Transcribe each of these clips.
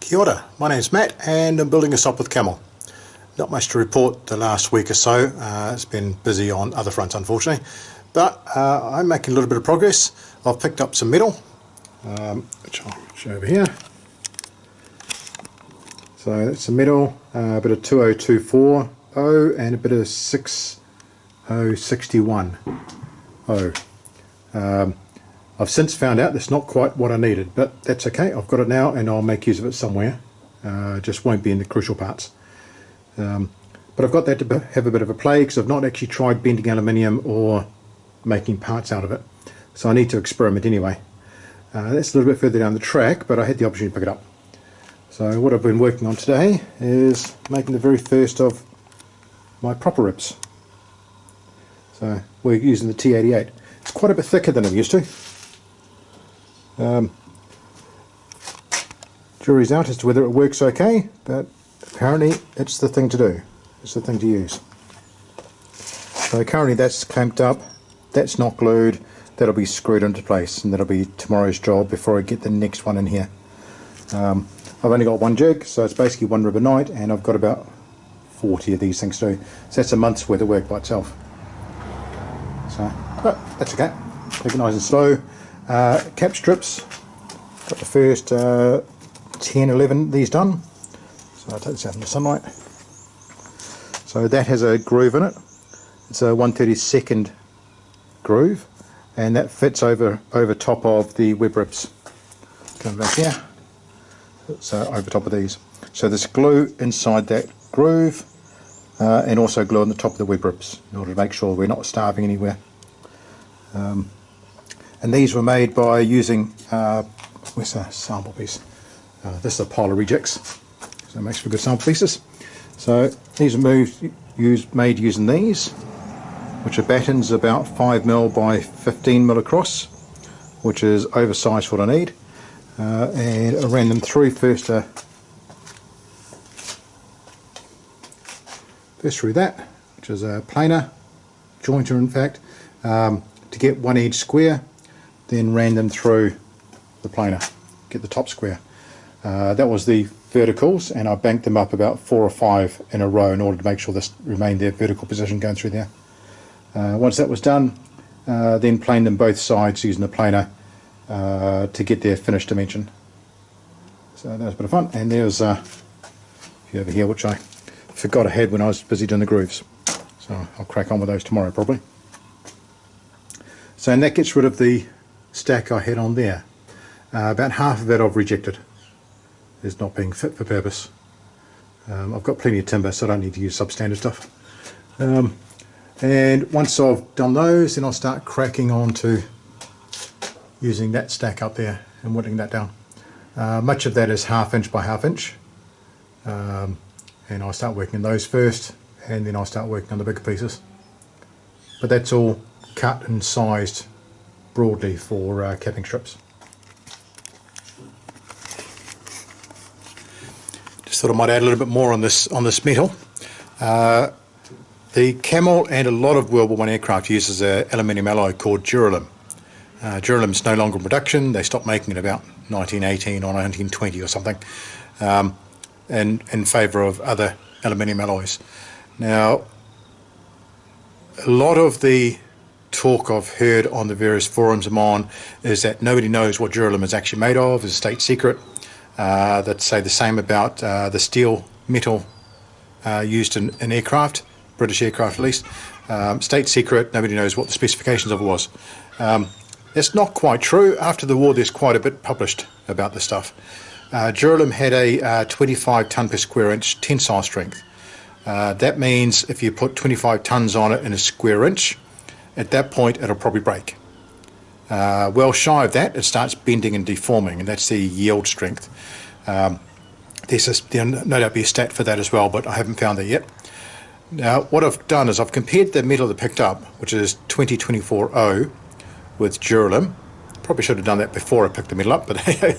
Kia ora, my name's Matt and I'm building a Sopwith Camel. Not much to report the last week or so, it's been busy on other fronts unfortunately, but I'm making a little bit of progress. I've picked up some metal, which I'll show over here. So that's some metal, a bit of 20240 and a bit of 6061. I've since found out that's not quite what I needed, but that's okay. I've got it now and I'll make use of it somewhere. Just won't be in the crucial parts. But I've got that to have a bit of a play because I've not actually tried bending aluminium or making parts out of it. So I need to experiment anyway. That's a little bit further down the track, but I had the opportunity to pick it up. So what I've been working on today is making the very first of my proper ribs. So we're using the T88. It's quite a bit thicker than I'm used to. Jury's out as to whether it works okay, but apparently it's the thing to do. It's the thing to use. So currently that's clamped up, that's not glued, that'll be screwed into place, and that'll be tomorrow's job before I get the next one in here. I've only got one jig, so it's basically one rib a night, and I've got about 40 of these things to do. So that's a month's worth of work by itself. So, but that's okay. Take it nice and slow. Cap strips, got the first 10, 11 of these done. So I'll take this out in the sunlight. So that has a groove in it. It's a 1/32 groove, and that fits over top of the web ribs. Come back here. So over top of these. So there's glue inside that groove, and also glue on the top of the web ribs in order to make sure we're not starving anywhere. And these were made by using, where's a sample piece? This is a pile of rejects, so it makes for good sample pieces. So these are made using these, which are battens about 5mm by 15mm across, which is oversized for what I need. And I ran them through first through that, which is a planer, jointer in fact, to get one edge square, then ran them through the planer, get the top square. That was the verticals, and I banked them up about 4 or 5 in a row in order to make sure this remained their vertical position going through there. Once that was done, then planed them both sides using the planer to get their finished dimension. So that was a bit of fun. And there's a few over here which I forgot I had when I was busy doing the grooves. So I'll crack on with those tomorrow probably. So and that gets rid of the stack I had on there. About half of it I've rejected as not being fit for purpose. I've got plenty of timber, so I don't need to use substandard stuff. And once I've done those, then I'll start cracking on to using that stack up there and whittling that down. Much of that is 1/2 inch by 1/2 inch, and I'll start working on those first, and then I'll start working on the bigger pieces. But that's all cut and sized broadly for capping strips. Just thought I might add a little bit more on this metal. The Camel and a lot of World War I aircraft uses an aluminium alloy called Duralumin. Duralumin's no longer in production. They stopped making it about 1918 or 1920 or something, in favour of other aluminium alloys. Now, a lot of the talk I've heard on the various forums I'm on is that nobody knows what Duralumin is actually made of. It's a state secret. That say the same about the steel metal used in aircraft, British aircraft at least. State secret, nobody knows what the specifications of it was. That's not quite true. After the war there's quite a bit published about this stuff. Duralumin had a 25 tonne per square inch tensile strength. That means if you put 25 tonnes on it in a square inch, at that point it'll probably break. Well shy of that, it starts bending and deforming, and that's the yield strength. There'll no doubt be a stat for that as well, but I haven't found that yet. Now what I've done is I've compared the metal that I picked up, which is 2024-0, with Duralumin. Probably should have done that before I picked the metal up, but you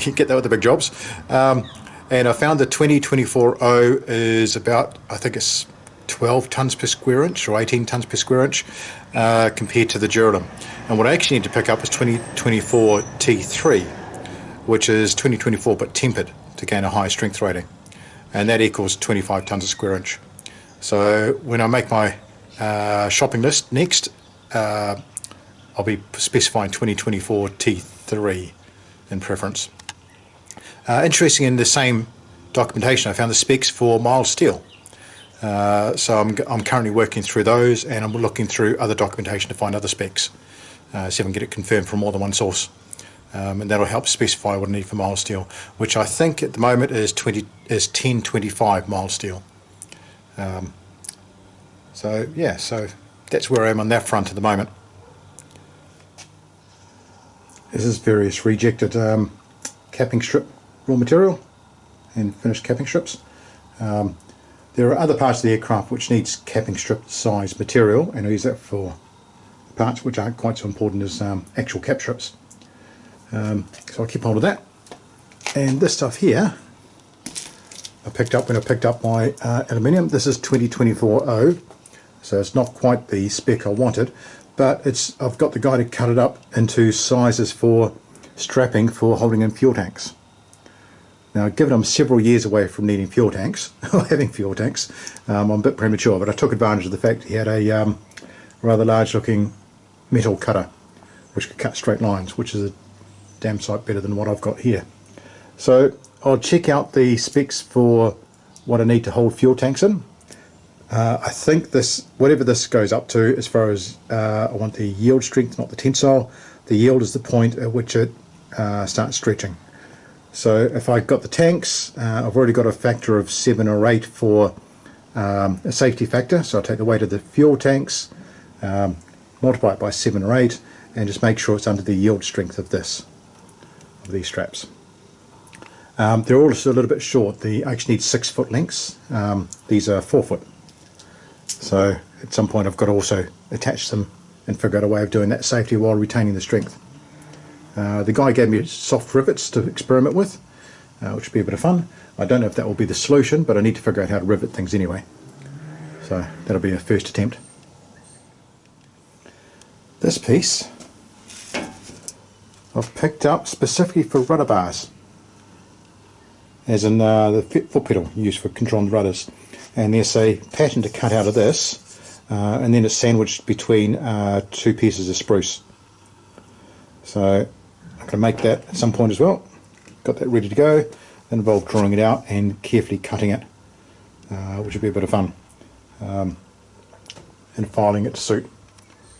can get that with the big jobs. And I found the 2024-0 is about, I think it's 12 tonnes per square inch or 18 tonnes per square inch compared to the Duralumin. And what I actually need to pick up is 2024 T3, which is 2024 but tempered to gain a higher strength rating, and that equals 25 tonnes a square inch. So when I make my shopping list next, I'll be specifying 2024 T3 in preference. Interesting, in the same documentation I found the specs for mild steel. So I'm currently working through those, and I'm looking through other documentation to find other specs, see if I can get it confirmed from more than one source. And that'll help specify what I need for mild steel, which I think at the moment is 1025 mild steel. So yeah, so that's where I am on that front at the moment. This is various rejected capping strip raw material and finished capping strips. There are other parts of the aircraft which needs capping strip size material, and I use that for parts which aren't quite so important as actual cap strips. So I'll keep hold of that. And this stuff here I picked up when I picked up my aluminium. This is 2024-0, so it's not quite the spec I wanted, but I've got the guy to cut it up into sizes for strapping for holding in fuel tanks. Now, given I'm several years away from needing fuel tanks, or having fuel tanks, I'm a bit premature, but I took advantage of the fact he had a rather large looking metal cutter which could cut straight lines, which is a damn sight better than what I've got here. So I'll check out the specs for what I need to hold fuel tanks in. I think this, whatever this goes up to, as far as I want the yield strength, not the tensile. The yield is the point at which it starts stretching. So if I got the tanks, I've already got a factor of 7 or 8 for a safety factor. So I'll take the weight of the fuel tanks, multiply it by 7 or 8, and just make sure it's under the yield strength of these straps. They're also a little bit short. I actually need 6 foot lengths. These are 4 foot. So at some point I've got to also attach them and figure out a way of doing that safety while retaining the strength. The guy gave me soft rivets to experiment with, which would be a bit of fun. I don't know if that will be the solution, but I need to figure out how to rivet things anyway. So that'll be a first attempt. This piece I've picked up specifically for rudder bars, as in the foot pedal used for controlling the rudders. And there's a pattern to cut out of this, and then it's sandwiched between 2 pieces of spruce. So I'm going to make that at some point as well. Got that ready to go. Then involve drawing it out and carefully cutting it, which will be a bit of fun, and filing it to suit.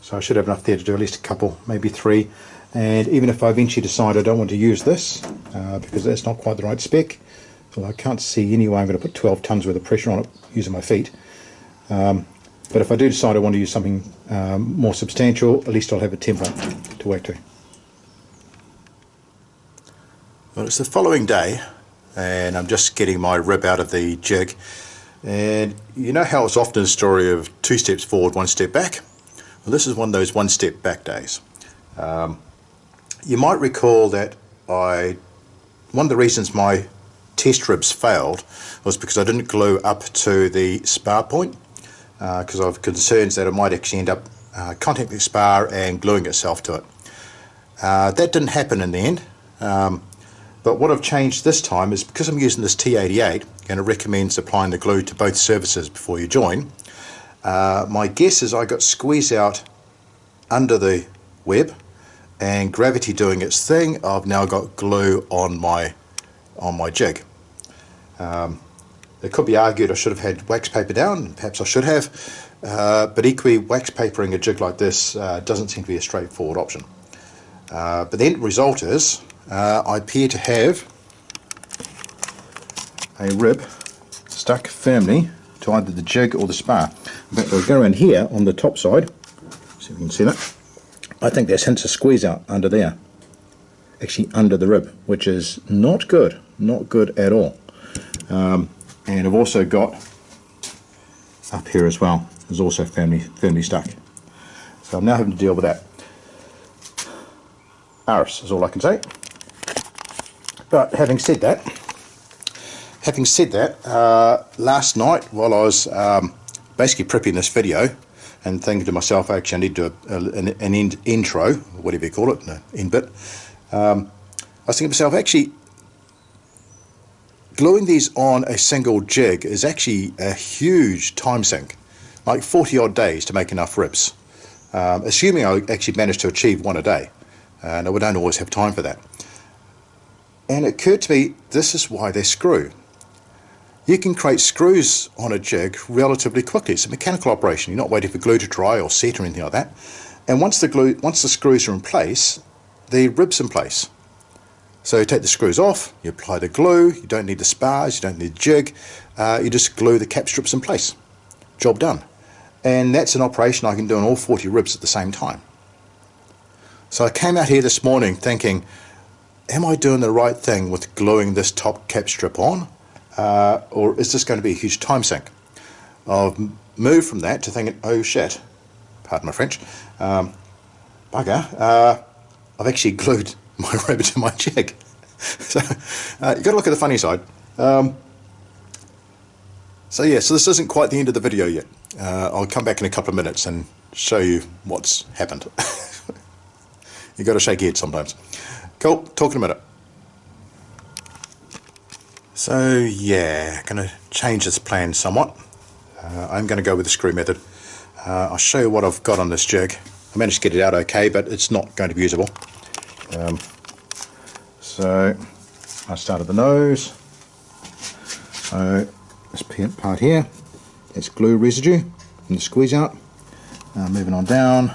So I should have enough there to do at least a couple, maybe 3. And even if I eventually decide I don't want to use this, because that's not quite the right spec, well, I can't see any way I'm going to put 12 tons worth of pressure on it using my feet. But if I do decide I want to use something more substantial, at least I'll have a template to work to. Well, it's the following day, and I'm just getting my rib out of the jig. And you know how it's often a story of 2 steps forward, 1 step back? Well, this is one of those 1 step back days. You might recall that one of the reasons my test ribs failed was because I didn't glue up to the spar point, because I have concerns that it might actually end up contacting the spar and gluing itself to it. That didn't happen in the end, but what I've changed this time is, because I'm using this T88 and it recommends applying the glue to both surfaces before you join, my guess is I got squeezed out under the web, and gravity doing its thing, I've now got glue on my jig. It could be argued I should have had wax paper down, and perhaps I should have, but equally wax papering a jig like this doesn't seem to be a straightforward option. But the end result is I appear to have a rib stuck firmly to either the jig or the spar. In fact, I'll go around here on the top side, see if you can see that. I think there's hints of squeeze out under there, actually under the rib, which is not good at all. And I've also got up here as well, is also firmly stuck. So I'm now having to deal with that. Arse is all I can say. But having said that, last night while I was basically prepping this video and thinking to myself, actually I need to do an intro, whatever you call it, an end bit, I was thinking to myself, actually gluing these on a single jig is actually a huge time sink, like 40 odd days to make enough ribs, assuming I actually managed to achieve one a day, and I don't always have time for that. And it occurred to me, this is why they screw. You can create screws on a jig relatively quickly. It's a mechanical operation. You're not waiting for glue to dry or set or anything like that. And once the screws are in place, the rib's in place. So you take the screws off, you apply the glue, you don't need the spars, you don't need the jig, you just glue the cap strips in place. Job done. And that's an operation I can do on all 40 ribs at the same time. So I came out here this morning thinking, am I doing the right thing with gluing this top cap strip on? Or is this going to be a huge time sink? I've moved from that to thinking, oh shit, pardon my French, bugger, I've actually glued my rib to my jig. So you've got to look at the funny side. So yeah, so this isn't quite the end of the video yet. I'll come back in a couple of minutes and show you what's happened. You've got to shake your head sometimes. Cool, talk in a minute. So yeah, going to change this plan somewhat. I'm going to go with the screw method. I'll show you what I've got on this jig. I managed to get it out okay, but it's not going to be usable. So I started the nose. So this part here, it's glue residue from the squeeze out. Moving on down,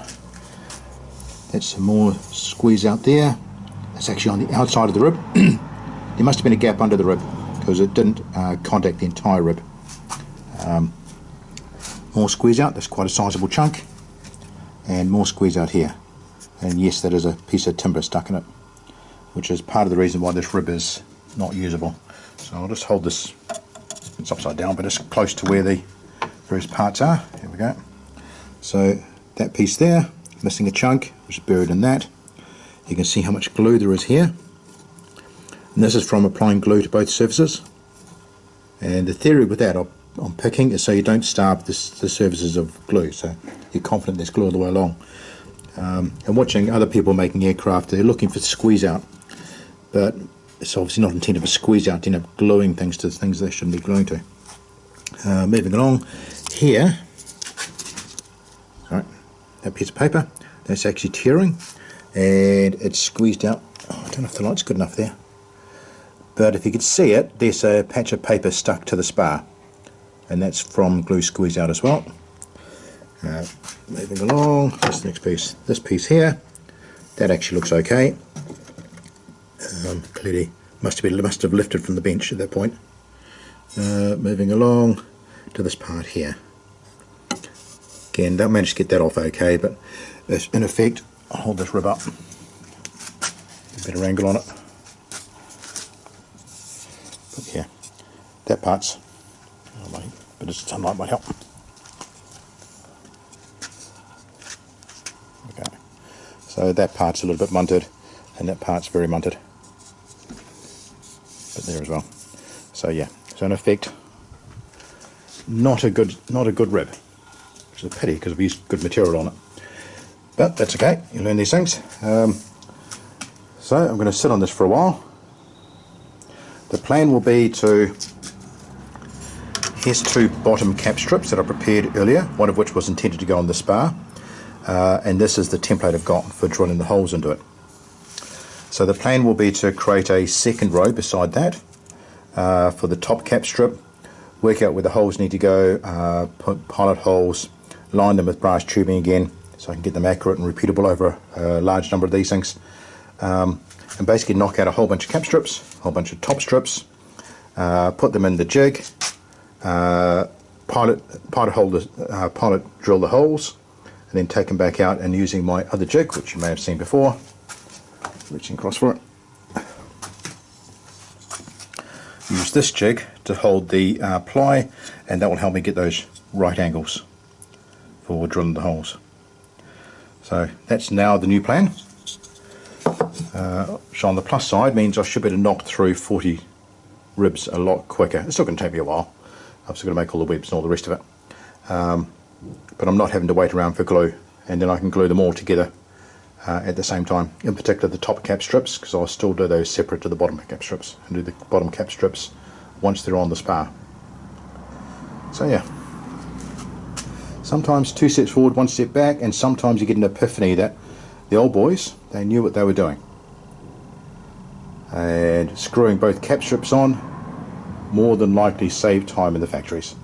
that's some more squeeze out there. It's actually on the outside of the rib. There must have been a gap under the rib because it didn't contact the entire rib. More squeeze out, that's quite a sizable chunk, and more squeeze out here. And yes, that is a piece of timber stuck in it, which is part of the reason why this rib is not usable. So I'll just hold this, it's upside down, but it's close to where the various parts are. Here we go. So that piece there, missing a chunk, which is buried in that. You can see how much glue there is here. And this is from applying glue to both surfaces. And the theory with that I'm picking is so you don't starve the surfaces of glue, so you're confident there's glue all the way along. And watching other people making aircraft, they're looking for squeeze out, but it's obviously not intended for squeeze out, to end up gluing things to things they shouldn't be gluing to. Moving along here, right, that piece of paper, that's actually tearing, and it's squeezed out. Oh, I don't know if the light's good enough there, but if you could see it, there's a patch of paper stuck to the spar, and that's from glue squeeze out as well. Moving along, that's the next piece. This piece here, that actually looks okay. Clearly must have lifted from the bench at that point. Moving along to this part here. Again, don't manage to get that off okay, but in effect, I'll hold this rib up. A better angle on it. But yeah, that part's, but it's sunlight might help. Okay, so that part's a little bit munted, and that part's very munted. But there as well. So yeah, so in effect, not a good rib, which is a pity because we've used good material on it. But that's okay. You learn these things. So I'm going to sit on this for a while. The plan will be to, here's two bottom cap strips that I prepared earlier, one of which was intended to go on the spar, and this is the template I've got for drilling the holes into it. So the plan will be to create a second row beside that for the top cap strip, work out where the holes need to go, put pilot holes, line them with brass tubing again so I can get them accurate and repeatable over a large number of these things, and basically knock out a whole bunch of cap strips, a whole bunch of top strips, put them in the jig, pilot drill the holes, and then take them back out, and using my other jig, which you may have seen before, reaching across for it, use this jig to hold the ply, and that will help me get those right angles for drilling the holes. So that's now the new plan. So on the plus side means I should be able to knock through 40 ribs a lot quicker. It's still going to take me a while. I've still got to make all the webs and all the rest of it, but I'm not having to wait around for glue, and then I can glue them all together at the same time, in particular the top cap strips, because I'll still do those separate to the bottom cap strips, and do the bottom cap strips once they're on the spar. So yeah, sometimes 2 steps forward, 1 step back, and sometimes you get an epiphany that the old boys, they knew what they were doing. And screwing both cap strips on more than likely saved time in the factories.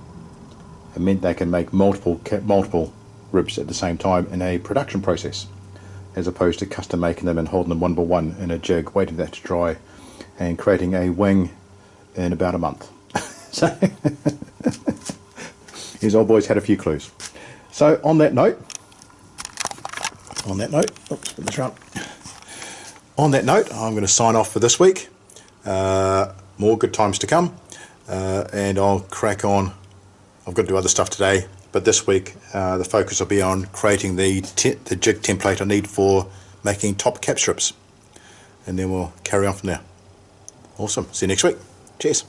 It meant they can make multiple ribs at the same time in a production process, as opposed to custom making them and holding them one by one in a jig, waiting for that to dry, and creating a wing in about a month. So these old boys had a few clues. So on that note, oops, put this around. On that note, I'm going to sign off for this week. More good times to come, and I'll crack on. I've got to do other stuff today, but this week the focus will be on creating the jig template I need for making top cap strips, and then we'll carry on from there. Awesome. See you next week. Cheers.